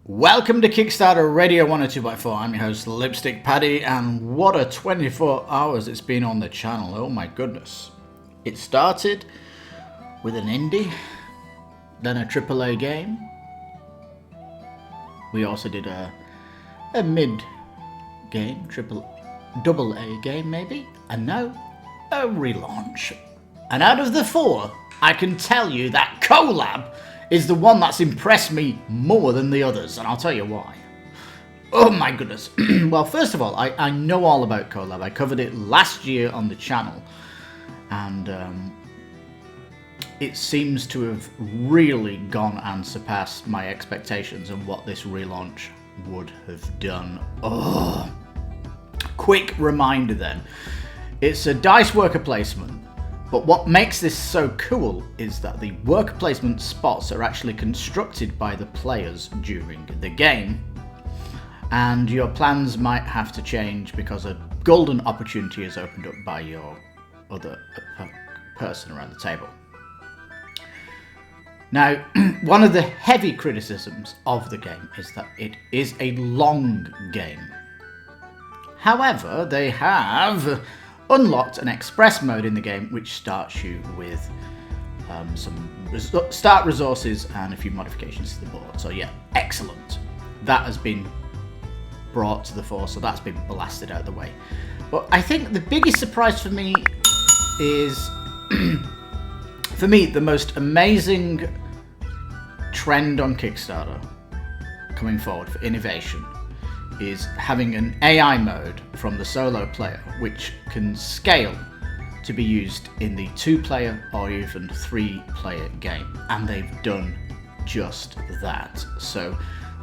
Welcome to Kickstarter Radio 102.4. I'm your host, Lipstickpaddy, and what a 24 hours it's been on the channel. Oh my goodness. It started with an indie, then a AAA game. We also did a mid game, double A game maybe, and now a relaunch. And out of the four, I can tell you that Colab is the one that's impressed me more than the others, and I'll tell you why. Oh my goodness. Well, first of all, I know all about Colab. I covered it last year on the channel, and it seems to have really gone and surpassed my expectations and what this relaunch would have done. Oh, quick reminder then. It's a dice worker placement. But what makes this so cool is that the worker placement spots are actually constructed by the players during the game, and your plans might have to change because a golden opportunity is opened up by your other person around the table. Now, one of the heavy criticisms of the game is that it is a long game. However, they have unlocked an express mode in the game which starts you with some start resources and a few modifications to the board. So yeah, excellent. That has been brought to the fore, so that's been blasted out of the way. But I think the biggest surprise for me is, for me, the most amazing trend on Kickstarter coming forward for innovation is having an AI mode from the solo player, which can scale to be used in the 2-player or even 3-player game. And they've done just that. So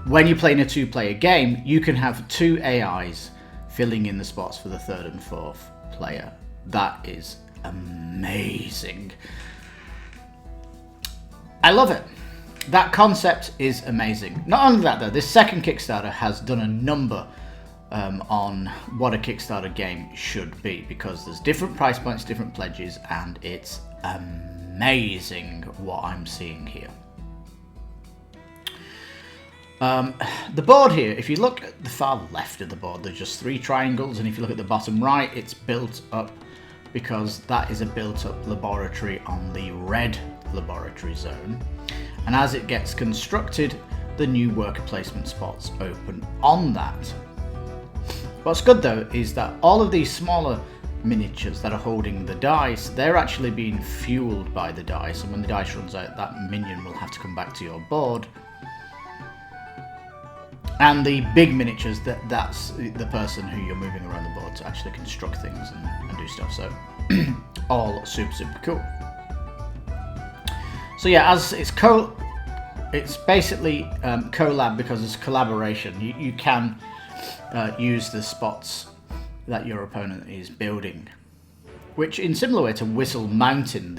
when you're playing a 2-player game, you can have 2 AIs filling in the spots for the 3rd and 4th player. That is amazing. I love it. That concept is amazing. Not only that though, this second Kickstarter has done a number on what a Kickstarter game should be, because there's different price points, different pledges, and it's amazing what I'm seeing here. The board here, if you look at the far left of the board, there's just 3 triangles, and if you look at the bottom right, it's built up because that is a built-up laboratory on the red laboratory zone. And as it gets constructed, the new worker placement spots open on that. What's good though is that all of these smaller miniatures that are holding the dice, they're actually being fueled by the dice, and when the dice runs out, that minion will have to come back to your board. And the big miniatures, that's the person who you're moving around the board to actually construct things and do stuff. So all super cool. So yeah, as it's basically Colab because it's collaboration. You can use the spots that your opponent is building, which in similar way to Whistle Mountain,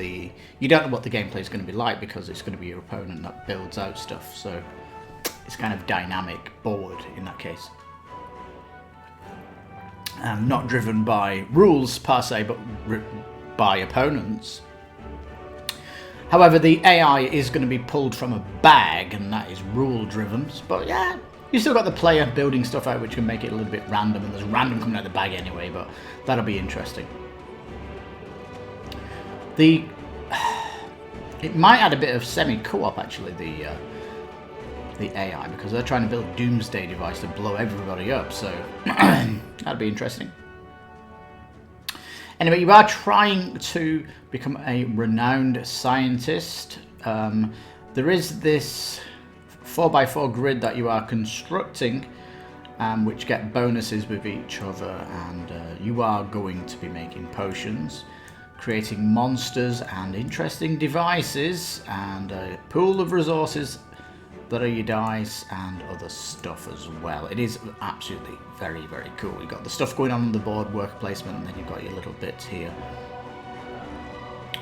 you don't know what the gameplay is going to be like because it's going to be your opponent that builds out stuff. So it's kind of dynamic board in that case. Not driven by rules per se, but by opponents. However, the AI is going to be pulled from a bag, and that is rule driven. But yeah, you still got the player building stuff out, which can make it a little bit random, and there's random coming out of the bag anyway, but that'll be interesting. It might add a bit of semi-co-op actually, the AI, because they're trying to build a doomsday device to blow everybody up, so that'd be interesting. Anyway, you are trying to become a renowned scientist. There is this 4x4 grid that you are constructing, which get bonuses with each other, and you are going to be making potions, creating monsters and interesting devices, and a pool of resources that are your dice and other stuff as well. It is absolutely very cool. You've got the stuff going on the board, worker placement, and then you've got your little bits here,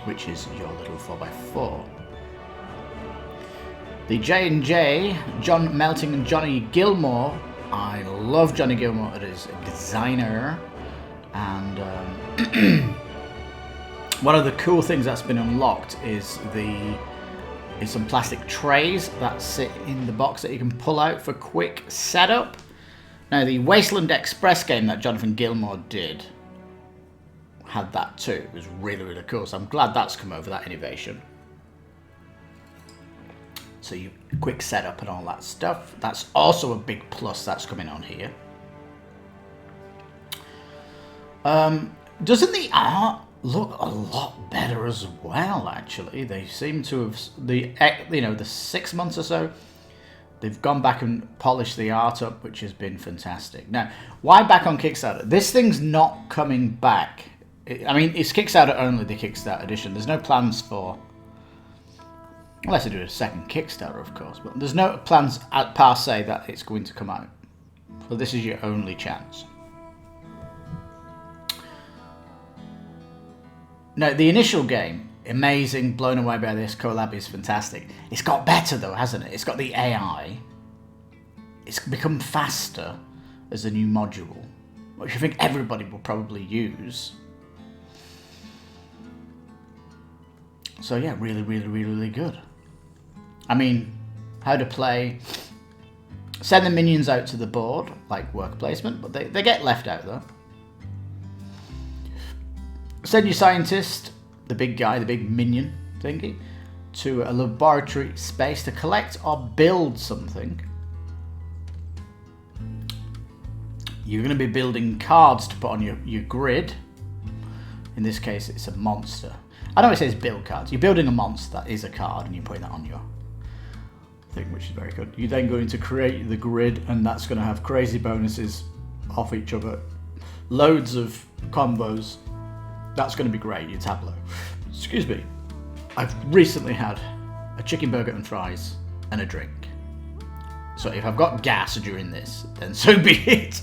which is your little 4x4. The J&J, John Melting and Johnny Gilmore. I love Johnny Gilmore as a designer, and one of the cool things that's been unlocked is the is some plastic trays that sit in the box that you can pull out for quick setup. Now, the Wasteland Express game that Jonathan Gilmour did had that too. It was really, really cool. So I'm glad that's come over, that innovation. So you quick setup and all that stuff. That's also a big plus that's coming on here. Doesn't the art look a lot better as well? Actually, they seem to have the 6 months or so. They've gone back and polished the art up, which has been fantastic. Now, why back on Kickstarter? This thing's not coming back. I mean, it's Kickstarter only, the Kickstarter edition. There's no plans for, unless I do a second Kickstarter, of course, but there's no plans per se that it's going to come out. So this is your only chance. Now, the initial game, amazing, blown away by this. Colab is fantastic. It's got better though, hasn't it? It's got the AI. It's become faster as a new module, which I think everybody will probably use. So yeah, really, really, really, really good. I mean, how to play. Send the minions out to the board, like work placement, but they get left out though. Send your scientist, the big guy, the big minion thingy, to a laboratory space to collect or build something. You're going to be building cards to put on your grid. In this case, it's a monster. I know it says build cards. You're building a monster that is a card, and you're putting that on your thing, which is very good. You're then going to create the grid, and that's going to have crazy bonuses off each other. Loads of combos. That's going to be great, your tableau. Excuse me. I've recently had a chicken burger and fries and a drink. So if I've got gas during this, then so be it.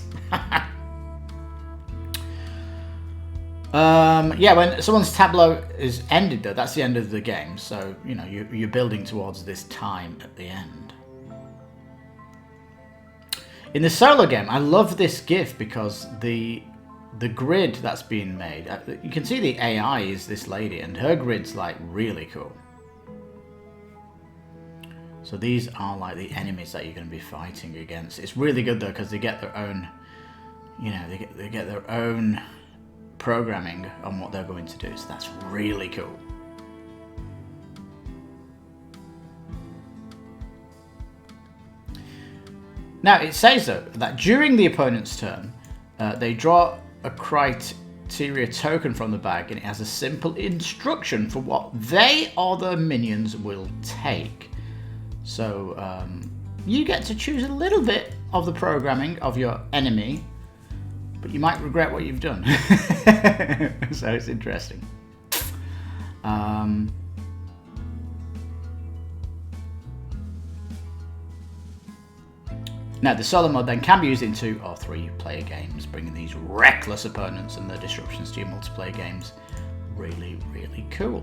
Yeah, when someone's tableau is ended though, that's the end of the game. So, you know, you're building towards this time at the end. In the solo game, I love this GIF because the grid that's being made, you can see the AI is this lady and her grid's like really cool. So these are like the enemies that you're going to be fighting against. It's really good though because they get their own, you know, they get their own programming on what they're going to do. So that's really cool. Now it says though that during the opponent's turn, they draw a criteria token from the bag, and it has a simple instruction for what they or their minions will take. So you get to choose a little bit of the programming of your enemy, but you might regret what you've done. So it's interesting. Now, the solo mode then can be used in 2 or 3 player games, bringing these reckless opponents and their disruptions to your multiplayer games. Really, really cool.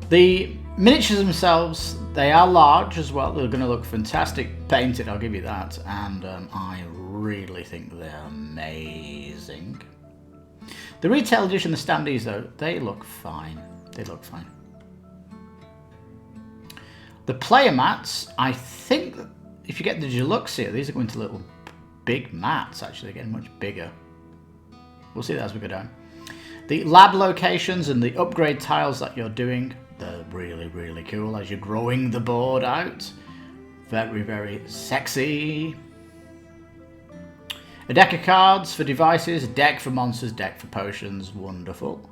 The miniatures themselves, they are large as well. They're going to look fantastic painted, I'll give you that. And I really think they're amazing. The retail edition, the standees though, they look fine. They look fine. The player mats, I think if you get the deluxe here, these are going to little big mats actually, getting much bigger. We'll see that as we go down. The lab locations and the upgrade tiles that you're doing, they're really, really cool as you're growing the board out. Very, very sexy. A deck of cards for devices, a deck for monsters, deck for potions, wonderful.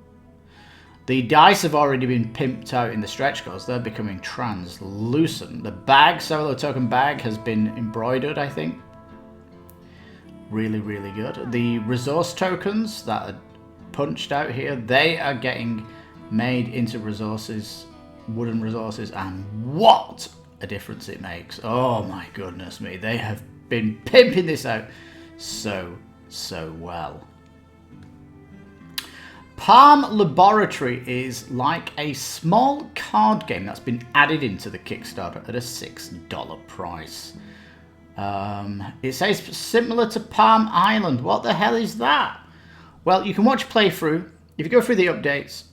The dice have already been pimped out in the stretch goals. They're becoming translucent. The bag, solo token bag, has been embroidered, I think. Really, really good. The resource tokens that are punched out here, they are getting made into resources, wooden resources, and what a difference it makes. Oh my goodness me. They have been pimping this out so well. Palm Laboratory is like a small card game that's been added into the Kickstarter at a $6 price. It says similar to Palm Island. What the hell is that? Well, you can watch playthrough. If you go through the updates,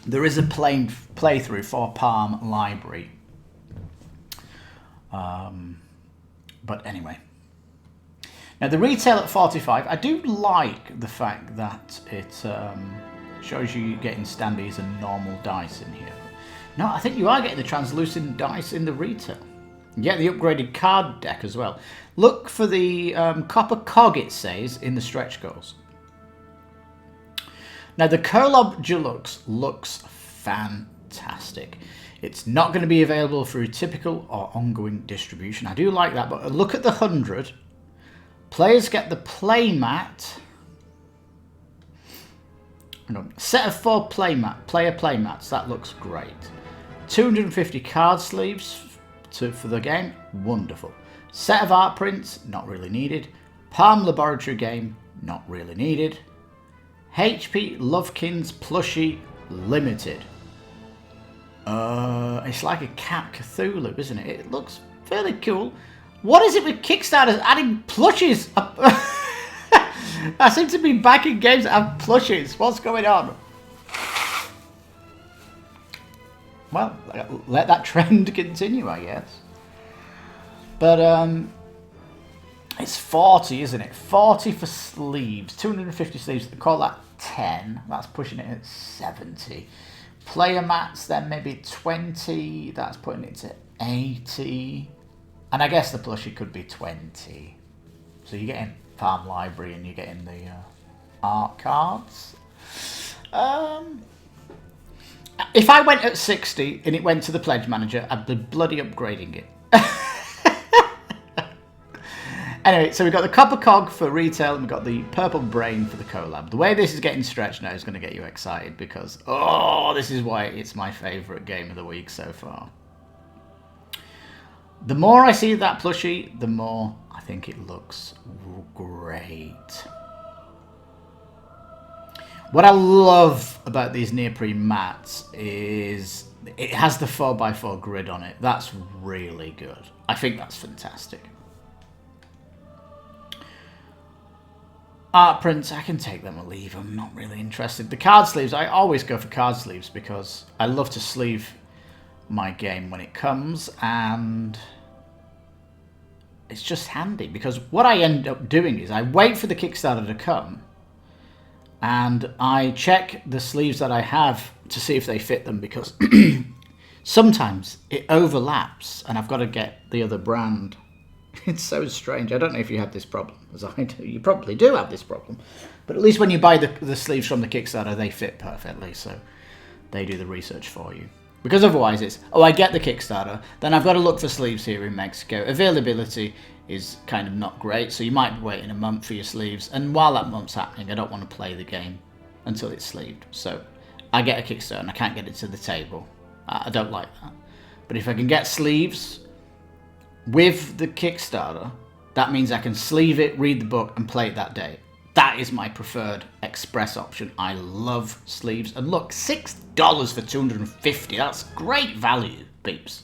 There is a playthrough for Palm Library. But anyway. Now the retail at 45, I do like the fact that it shows you getting standees and normal dice in here. No, I think you are getting the translucent dice in the retail. You get the upgraded card deck as well. Look for the copper cog, it says, in the stretch goals. Now the Colab Deluxe looks fantastic. It's not going to be available through typical or ongoing distribution. I do like that, but look at the 100. Players get the playmat. Set of 4 player playmats. That looks great. 250 card sleeves for the game. Wonderful. Set of art prints. Not really needed. Palm Laboratory game. Not really needed. HP Lovekins plushie limited. It's like a Cat Cthulhu, isn't it? It looks fairly cool. What is it with Kickstarters adding plushies? I seem to be backing games that have plushies. What's going on? Well, let that trend continue, I guess. But it's 40, isn't it? 40 for sleeves. 250 sleeves. Call that 10. That's pushing it at 70. Player mats, then maybe 20. That's putting it to 80. And I guess the plushie could be 20. So you're getting Farm Library and you're getting the art cards. If I went at 60 and it went to the pledge manager, I'd be bloody upgrading it. Anyway, so we've got the copper cog for retail and we've got the purple brain for the collab. The way this is getting stretched now is going to get you excited because, oh, this is why it's my favourite game of the week so far. The more I see that plushie, the more I think it looks great. What I love about these neoprene mats is it has the 4x4 grid on it. That's really good. I think that's fantastic. Art prints, I can take them or leave them. Not really interested. The card sleeves, I always go for card sleeves because I love to sleeve my game when it comes, and it's just handy because what I end up doing is I wait for the Kickstarter to come and I check the sleeves that I have to see if they fit them because sometimes it overlaps and I've got to get the other brand. It's so strange. I don't know if you have this problem as I do. You probably do have this problem, but at least when you buy the sleeves from the Kickstarter, they fit perfectly, so they do the research for you. Because otherwise it's, oh, I get the Kickstarter, then I've got to look for sleeves here in Mexico. Availability is kind of not great, so you might be waiting a month for your sleeves. And while that month's happening, I don't want to play the game until it's sleeved. So I get a Kickstarter and I can't get it to the table. I don't like that. But if I can get sleeves with the Kickstarter, that means I can sleeve it, read the book, and play it that day. That is my preferred express option. I love sleeves. And look, $6 for 250. That's great value, peeps.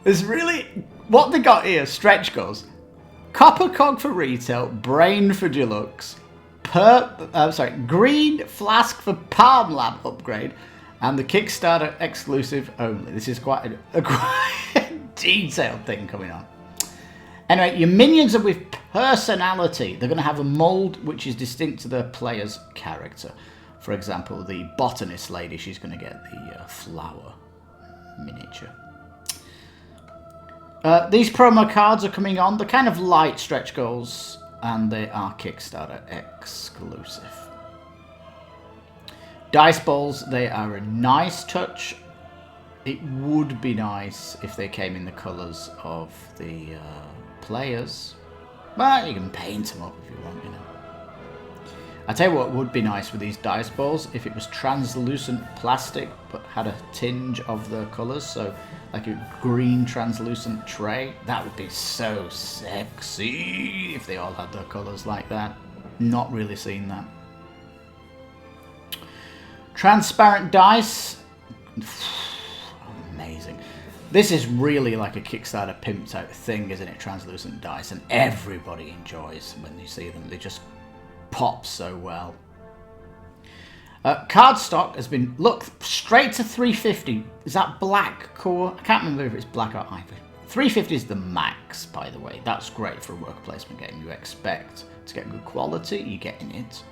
There's really... What they got here, stretch goals. Copper cog for retail, brain for deluxe, green flask for Palm Lab upgrade, and the Kickstarter exclusive only. This is quite a quite detailed thing coming on. Anyway, your minions are with personality. They're going to have a mould which is distinct to their player's character. For example, the botanist lady, she's going to get the flower miniature. These promo cards are coming on. They're kind of light stretch goals, and they are Kickstarter exclusive. Dice balls, they are a nice touch. It would be nice if they came in the colours of the players. But you can paint them up if you want, you know. I tell you what would be nice with these dice balls, if it was translucent plastic but had a tinge of the colours, so like a green translucent tray. That would be so sexy if they all had their colours like that. Not really seen that. Transparent dice. Amazing. This is really like a Kickstarter pimped out thing, isn't it? Translucent dice, and everybody enjoys when you see them. They just pops so well. Cardstock has been, look, straight to 350. Is that black core? I can't remember if it's black or ivory. 350 is the max, by the way. That's great for a worker placement game. You expect to get good quality, you're getting it.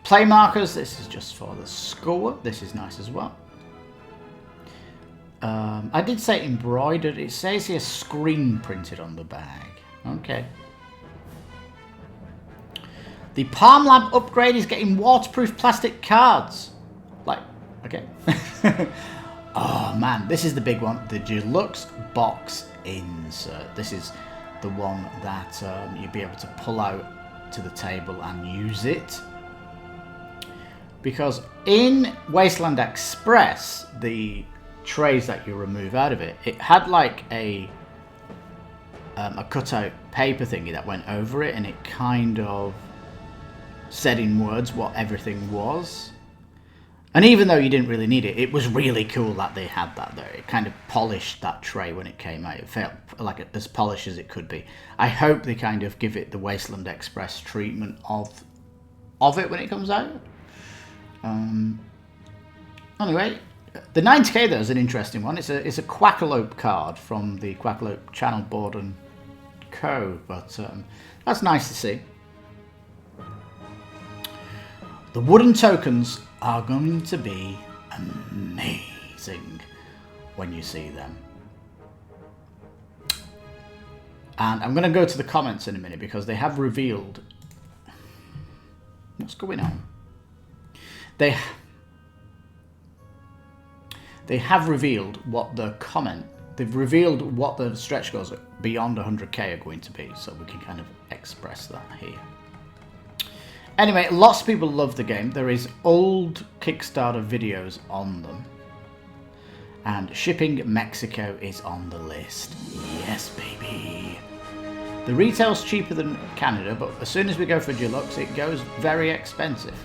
Play markers, this is just for the score. This is nice as well. I did say embroidered. It says here screen printed on the bag. Okay. The Palm Lab upgrade is getting waterproof plastic cards. Like, okay. Oh man, this is the big one. The deluxe box insert. This is the one that you'll be able to pull out to the table and use it. Because in Wasteland Express, the trays that you remove out of it, it had like a cutout paper thingy that went over it, and it kind of said in words what everything was. And even though you didn't really need it, it was really cool that they had that there. It kind of polished that tray when it came out. It felt like as polished as it could be. I hope they kind of give it the Wasteland Express treatment of it when it comes out. Anyway, the 90k though is an interesting one. It's a Quackalope card from the Quackalope channel board and co. But that's nice to see. The wooden tokens are going to be amazing when you see them. And I'm going to go to the comments in a minute because they have revealed... What's going on? They have revealed what the They've revealed what the stretch goals beyond 100k are going to be, so we can kind of express that here. Anyway, lots of people love the game. There is old Kickstarter videos on them. And shipping Mexico is on the list. Yes, baby. The retail's cheaper than Canada, but as soon as we go for deluxe, it goes very expensive.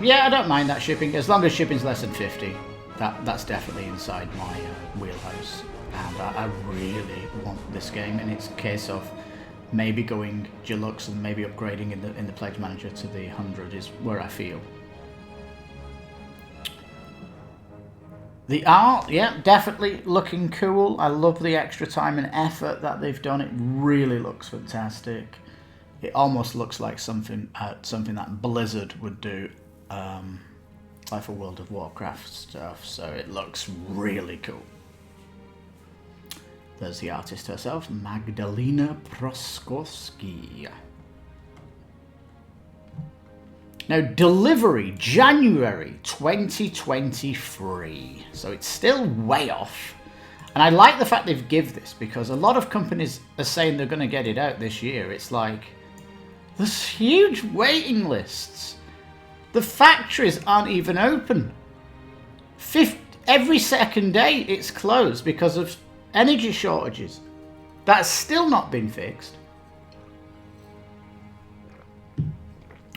Yeah, I don't mind that shipping, as long as shipping's less than 50. That's definitely inside my wheelhouse, and I really want this game. And it's a case of maybe going deluxe and maybe upgrading in the Pledge Manager to the 100 is where I feel. The art, yeah, definitely looking cool. I love the extra time and effort that they've done. It really looks fantastic. It almost looks like something that Blizzard would do. Like for World of Warcraft stuff, so it looks really cool. There's the artist herself, Magdalena Proskowski. Now, delivery January 2023, so it's still way off. And I like the fact they've given this, because a lot of companies are saying they're going to get it out this year. It's like, there's huge waiting lists. The factories aren't even open. Every second day it's closed because of energy shortages. That's still not been fixed.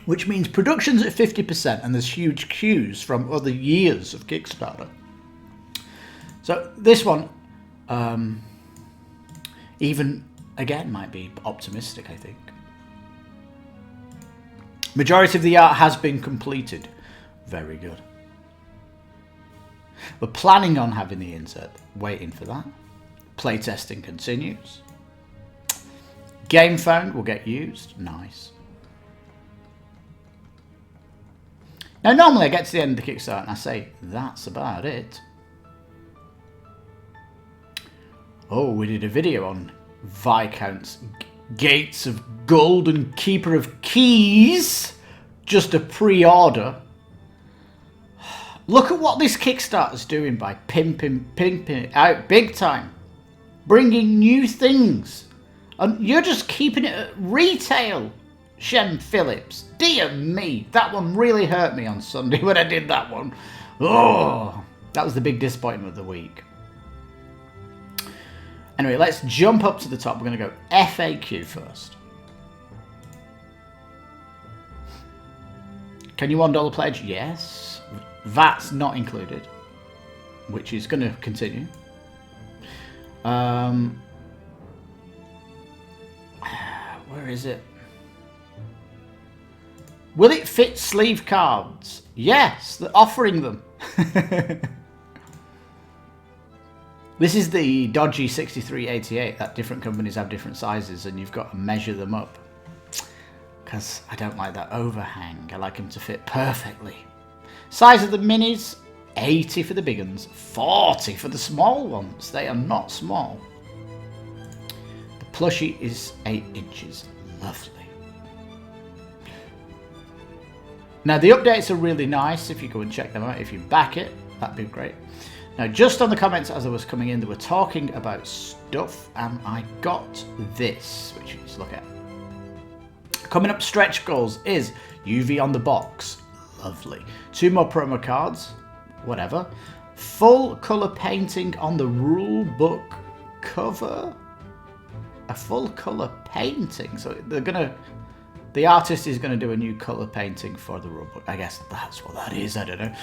Which means production's at 50% and there's huge queues from other years of Kickstarter. So this one, even again, might be optimistic, I think. Majority of the art has been completed. Very good. We're planning on having the insert. Waiting for that. Playtesting continues. Game found will get used. Nice. Now, normally I get to the end of the Kickstarter and I say, that's about it. Oh, we did a video on Viscount's Gates of Gold and Keeper of Keys. Just a pre-order. Look at what this Kickstarter's doing by pimping it out big time. Bringing new things. And you're just keeping it at retail, Shem Phillips. Dear me, that one really hurt me on Sunday when I did that one. Oh, that was the big disappointment of the week. Anyway, let's jump up to the top. We're going to go FAQ first. Can you $1 pledge? Yes. VAT's not included, which is going to continue. Where is it? Will it fit sleeve cards? Yes, they're offering them. This is the dodgy 6388 that different companies have different sizes and you've got to measure them up. Because I don't like that overhang. I like them to fit perfectly. Size of the minis, 80 for the big ones, 40 for the small ones. They are not small. The plushie is 8 inches. Lovely. Now the updates are really nice if you go and check them out. If you back it, that'd be great. Now just on the comments as I was coming in, they were talking about stuff and I got this, which you can just look at. Coming up stretch goals is UV on the box. Lovely. 2 more promo cards. Whatever. Full colour painting on the rule book cover. A full colour painting. So they're gonna... The artist is going to do a new colour painting for the rulebook. I guess that's what that is. I don't know.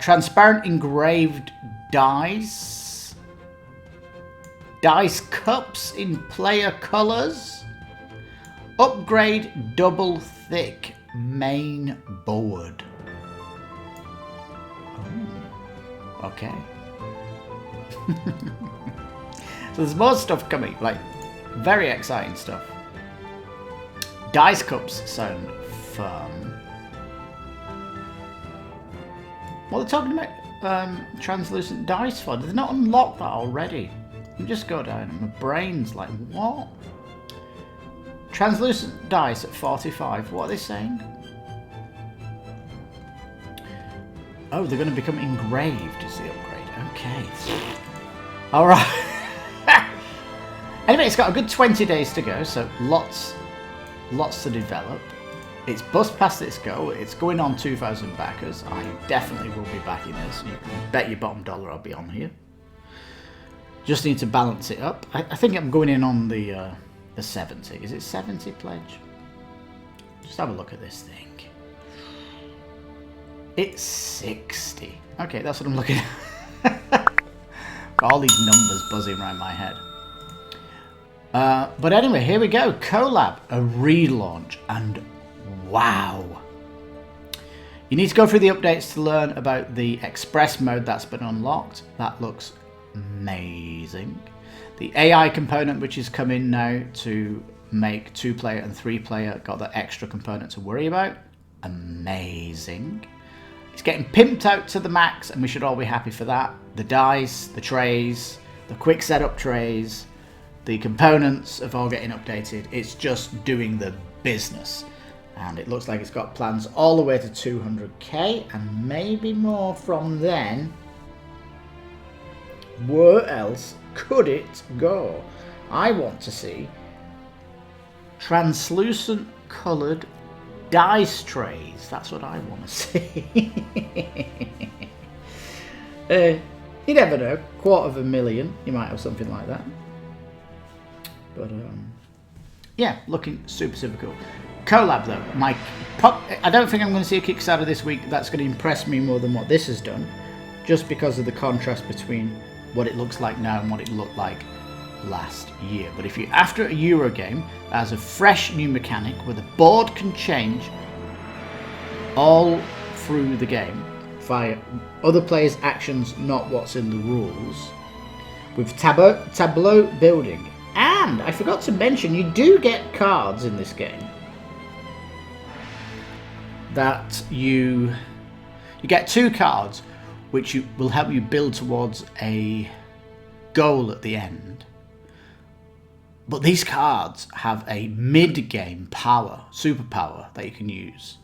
Transparent engraved dice. Dice cups in player colours. Upgrade double thick main board. Oh, okay. So there's more stuff coming. Like, very exciting stuff. Dice cups sound fun. What are they talking about? Translucent dice for? Did they not unlock that already? You just go down and my brain's like, what? Translucent dice at 45. What are they saying? Oh, they're going to become engraved is the upgrade. Okay. Alright. Anyway, it's got a good 20 days to go, so lots to develop. It's bust past its go. It's going on 2,000 backers. I definitely will be backing this. You can bet your bottom dollar I'll be on here. Just need to balance it up. I think I'm going in on the 70. Is it 70 pledge? Just have a look at this thing. It's 60. Okay, that's what I'm looking at. Got all these numbers buzzing around my head. But anyway, here we go. Colab, a relaunch, and wow. You need to go through the updates to learn about the express mode that's been unlocked. That looks amazing. The AI component, which is coming now to make 2-player and 3-player, got that extra component to worry about. Amazing. It's getting pimped out to the max, and we should all be happy for that. The dice, the trays, the quick setup trays, the components are all getting updated. It's just doing the business. And it looks like it's got plans all the way to 200k and maybe more from then. Where else could it go? I want to see translucent coloured dice trays. That's what I want to see. You never know. $250,000. You might have something like that. But yeah, looking super cool. Colab though, I don't think I'm going to see a Kickstarter this week that's going to impress me more than what this has done, just because of the contrast between what it looks like now and what it looked like last year. But if you're after a Euro game that has a fresh new mechanic where the board can change all through the game via other players' actions, not what's in the rules, with tableau building. And I forgot to mention, you do get cards in this game that you get 2 cards which will help you build towards a goal at the end. But these cards have a mid-game power, superpower that you can use.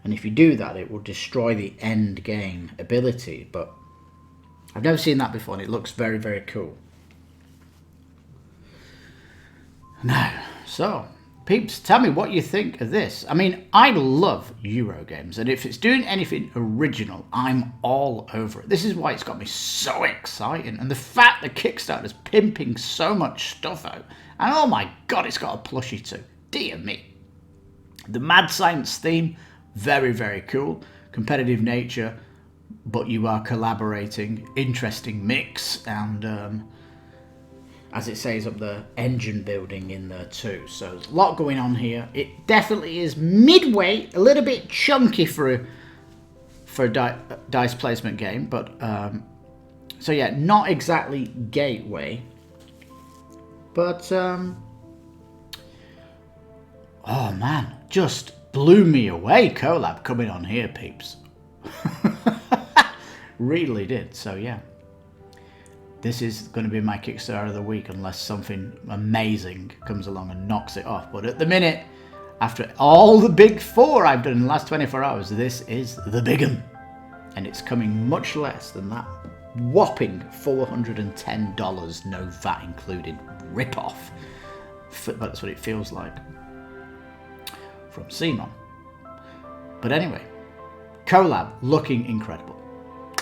And if you do that, it will destroy the end game ability. But I've never seen that before and it looks very cool. Now, so, peeps, tell me what you think of this. I mean, I love Euro games, and if it's doing anything original, I'm all over it. This is why it's got me so excited, and the fact that Kickstarter's pimping so much stuff out, and oh my god, it's got a plushie too. Dear me. The mad science theme, very cool. Competitive nature, but you are collaborating. Interesting mix, and as it says up there, engine building in there too. So there's a lot going on here. It definitely is midweight, a little bit chunky for a dice placement game, but so yeah, not exactly gateway, but oh man, just blew me away. Colab coming on here, peeps. Really did. So yeah, this is going to be my Kickstarter of the week unless something amazing comes along and knocks it off. But at the minute, after all the big four I've done in the last 24 hours, this is the big one. And it's coming much less than that whopping $410, no VAT included, rip-off. That's what it feels like from Simon. But anyway, Colab looking incredible.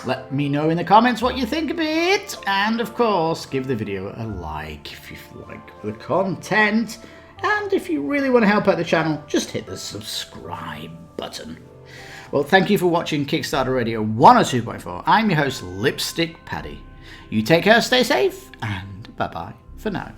Let me know in the comments what you think of it, and of course give the video a like if you like the content, and if you really want to help out the channel, just hit the subscribe button. Well, thank you for watching Kickstarter Radio 102.4. I'm your host, Lipstickpaddy. You take care, stay safe, and bye-bye for now.